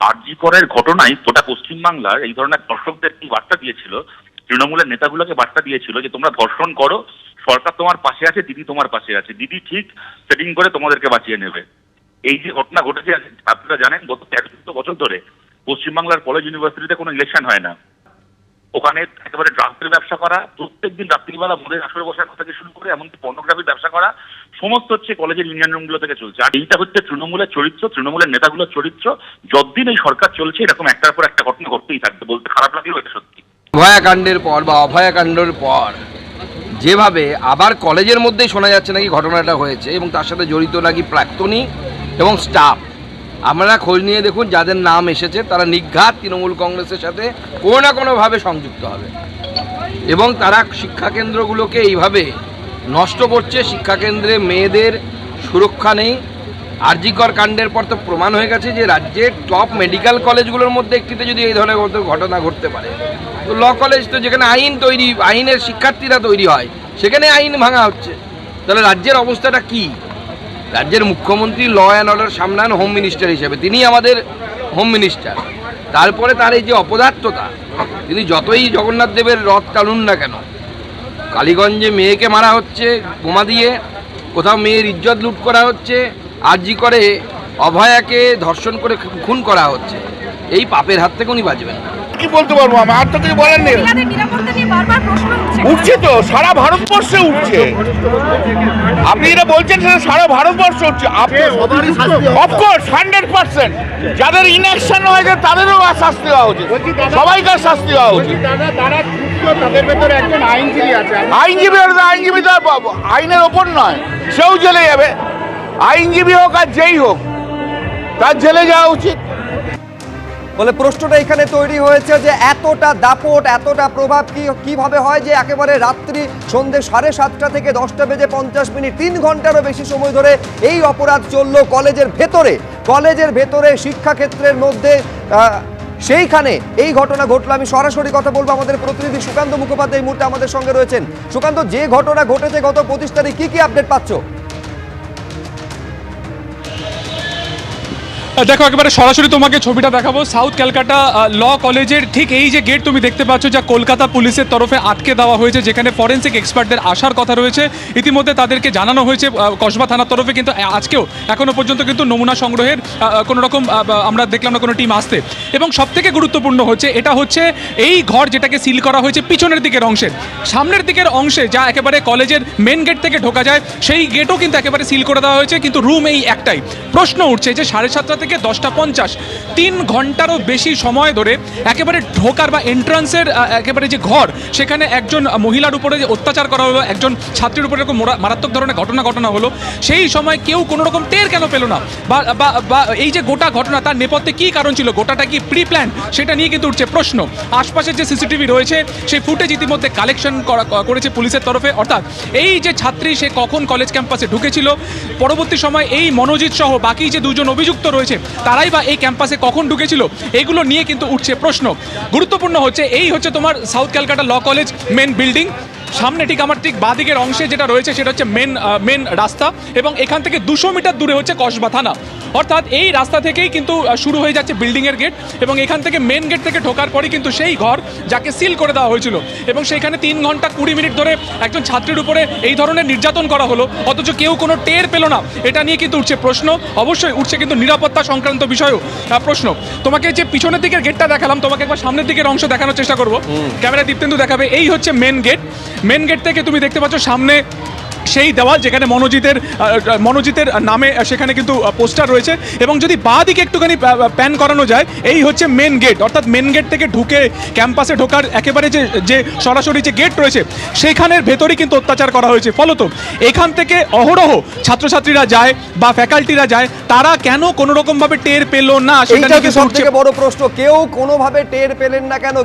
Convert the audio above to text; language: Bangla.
আরজি করের ঘটনায় গোটা পশ্চিমবাংলার এই ধরনের দর্শকদের কি বার্তা দিয়েছিল, তৃণমূলের নেতাগুলোকে বার্তা দিয়েছিল যে তোমরা ধর্ষণ করো, সরকার তোমার পাশে আছে, দিদি তোমার পাশে আছে, দিদি ঠিক সেটিং করে তোমাদেরকে বাঁচিয়ে নেবে। এই যে ঘটনা ঘটেছে আপনারা জানেন, গত ১৩ বছর ধরে পশ্চিমবাংলার কলেজ ইউনিভার্সিটিতে কোনো ইলেকশন হয় না। ওখানে একেবারে ড্রাগসের ব্যবসা করা, প্রত্যেকদিন রাত্রিবেলা মদের আসরে বসার থেকে শুরু করে এমনকি পর্নোগ্রাফির ব্যবসা করা, সমস্ত হচ্ছে কলেজের ইউনিয়ন রুমগুলো থেকে চলছে। আর এইটা হচ্ছে তৃণমূলের চরিত্র, তৃণমূলের নেতাগুলোর চরিত্র। যতদিন এই সরকার চলছে এরকম একটার পর একটা ঘটনা ঘটতেই থাকবে, বলতে খারাপ লাগলেও এটা সত্যি। অভয়াকাণ্ডের পর বা অভয়াকাণ্ডের পর যেভাবে আবার কলেজের মধ্যেই শোনা যাচ্ছে নাকি ঘটনাটা হয়েছে এবং তার সাথে জড়িত নাকি প্রাক্তনী এবং স্টাফ, আপনারা খোঁজ নিয়ে দেখুন, যাদের নাম এসেছে তারা নির্ঘাত তৃণমূল কংগ্রেসের সাথে কোনো না কোনোভাবে সংযুক্ত হবে এবং তারা শিক্ষাকেন্দ্রগুলোকে এইভাবে নষ্ট করছে। শিক্ষাকেন্দ্রে মেয়েদের সুরক্ষা নেই। আরজিকর কাণ্ডের পর তো প্রমাণ হয়ে গেছে যে রাজ্যের টপ মেডিকেল কলেজগুলোর মধ্যে একটিতে যদি এই ধরনের ঘটনা ঘটতে পারে, তো ল কলেজ তো যেখানে আইনের শিক্ষার্থীরা তৈরি হয়, সেখানে আইন ভাঙা হচ্ছে। তাহলে রাজ্যের অবস্থাটা কি? রাজ্যের মুখ্যমন্ত্রী ল অ্যান্ড অর্ডার সামলান হোম মিনিস্টার হিসেবে, তিনি আমাদের হোম মিনিস্টার। তারপরে তার এই যে অপদার্থতা, তিনি যতই জগন্নাথ দেবের রথ টানুন না কেন, কালীগঞ্জে মেয়েকে মারা হচ্ছে বোমা দিয়ে, কোথাও মেয়ের ইজ্জত লুট করা হচ্ছে, আরজি করে অভয়াকে ধর্ষণ করে খুন করা হচ্ছে, এই পাপের হাত থেকে উনি বাঁচবেন না। কি বলতে পারবো, আমি আর তো কিছু বলেন নেই। উঠছে তো, সারা ভারতবর্ষে উঠছে। আপনি যেটা বলছেন সেটা সারা ভারতবর্ষে উঠছে। অফকোর্স 100%। যাদের ইনঅ্যাকশন হয়েছে তাদেরও শাস্তি হওয়া উচিত, সবাইকার শাস্তি হওয়া উচিত। তাদের ভেতরে একজন আইনজীবী আছে, আইনজীবী তো আইনের ওপর নয়, সেও জেলে যাবে। আইনজীবী হোক আর যেই হোক, তার জেলে যাওয়া উচিত। বলে প্রশ্নটা এখানে তৈরি হয়েছে যে এতটা দাপট, এতটা প্রভাব কিভাবে হয় যে একেবারে রাত্রি সন্ধ্যে 7:30 থেকে 10:50 3 ঘন্টারও বেশি সময় ধরে এই অপরাধ চলল কলেজের ভেতরে শিক্ষাক্ষেত্রের মধ্যে। সেইখানে এই ঘটনা ঘটলো। আমি সরাসরি কথা বলবো আমাদের প্রতিনিধি সুকান্ত মুখোপাধ্যায় এই মুহূর্তে আমাদের সঙ্গে রয়েছেন। সুকান্ত, যে ঘটনা ঘটেছে গত 25 তারিখ, কি আপডেট পাচ্ছ? দেখো, একেবারে সরাসরি তোমাকে ছবিটা দেখাবো। সাউথ ক্যালকাটা ল কলেজের ঠিক এই যে গেট তুমি দেখতে পাচ্ছ, যা কলকাতা পুলিশের তরফে আটকে দেওয়া হয়েছে, যেখানে ফরেন্সিক এক্সপার্টদের আসার কথা রয়েছে। ইতিমধ্যে তাদেরকে জানানো হয়েছে কসবা থানার তরফে, কিন্তু আজকেও এখনো পর্যন্ত কিন্তু নমুনা সংগ্রহের কোনো রকম আমরা দেখলাম না কোনো টিম আসতে। এবং সবথেকে গুরুত্বপূর্ণ হচ্ছে এটা হচ্ছে এই ঘর যেটাকে সিল করা হয়েছে পিছনের দিকের অংশের, সামনের দিকের অংশে যা একেবারে কলেজের মেন গেট থেকে ঢোকা যায়, সেই গেটও কিন্তু একেবারে সিল করে দেওয়া হয়েছে। কিন্তু রুম এই একটাই। প্রশ্ন উঠছে যে 7:30 থেকে 10:50 3 ঘন্টারও বেশি সময় ধরে একেবারে ঢোকার বা এন্ট্রান্সের একেবারে যে ঘর, সেখানে একজন মহিলার উপরে যে অত্যাচার করা হলো, একজন ছাত্রীর উপরে এরকম মারাত্মক ধরনের ঘটনা হলো, সেই সময় কেউ কোনো রকম টের কেন পেল না? বা এই যে গোটা ঘটনা, তার নেপথ্যে কী কারণ ছিল? গোটাটা কি প্রি প্ল্যান? সেটা নিয়ে কিন্তু উঠছে প্রশ্ন। আশপাশের যে সিসিটিভি রয়েছে, সেই ফুটেজ ইতিমধ্যে কালেকশন করেছে পুলিশের তরফে। অর্থাৎ এই যে ছাত্রী, সে কখন কলেজ ক্যাম্পাসে ঢুকেছিল, পরবর্তী সময় এই মনোজিৎ সহ বাকি যে দুজন অভিযুক্ত রয়েছে তারাই বা এই ক্যাম্পাসে কখন ঢুকেছিল, এগুলো নিয়ে কিন্তু উঠছে প্রশ্ন। গুরুত্বপূর্ণ হচ্ছে এই হচ্ছে তোমার south Calcutta law college main building. সামনে ঠিক আমার ঠিক বাঁদিকের অংশে যেটা রয়েছে সেটা হচ্ছে মেন রাস্তা, এবং এখান থেকে 200 মিটার দূরে হচ্ছে কসবা থানা। অর্থাৎ এই রাস্তা থেকেই কিন্তু শুরু হয়ে যাচ্ছে বিল্ডিংয়ের গেট, এবং এখান থেকে মেন গেট থেকে ঢোকার পরই কিন্তু সেই ঘর যাকে সিল করে দেওয়া হয়েছিল, এবং সেখানে 3 ঘন্টা 20 মিনিট ধরে একজন ছাত্রীর উপরে এই ধরনের নির্যাতন করা হলো, অথচ কেউ কোনো টের পেল না। এটা নিয়ে কিন্তু উঠছে প্রশ্ন। অবশ্যই উঠছে কিন্তু নিরাপত্তা সংক্রান্ত বিষয়েও প্রশ্ন। তোমাকে যে পিছনের দিকের গেটটা দেখালাম, তোমাকে একবার সামনের দিকের অংশ দেখানোর চেষ্টা করবো। ক্যামেরা দীপ্তেন্দু দেখাবে। এই হচ্ছে মেন গেট থেকে তুমি দেখতে পাচ্ছ সামনে সেই দেওয়াল, যেখানে মনোজিতের নামে সেখানে কিন্তু পোস্টার রয়েছে। এবং যদি বাঁ দিকে একটুখানি প্যান করানো যায়, এই হচ্ছে মেন গেট। অর্থাৎ মেন গেট থেকে ঢুকে ক্যাম্পাসে ঢোকার একেবারে যে সরাসরি যে গেট রয়েছে, সেখানের ভেতরেই কিন্তু অত্যাচার করা হয়েছে। ফলত এখান থেকে অহরহ ছাত্রছাত্রীরা যায় বা ফ্যাকাল্টিরা যায়, তারা কেন কোনো রকমভাবে টের পেল না, সেটা সবথেকে বড় প্রশ্ন। কেউ কোনোভাবে টের পেলেন না কেন?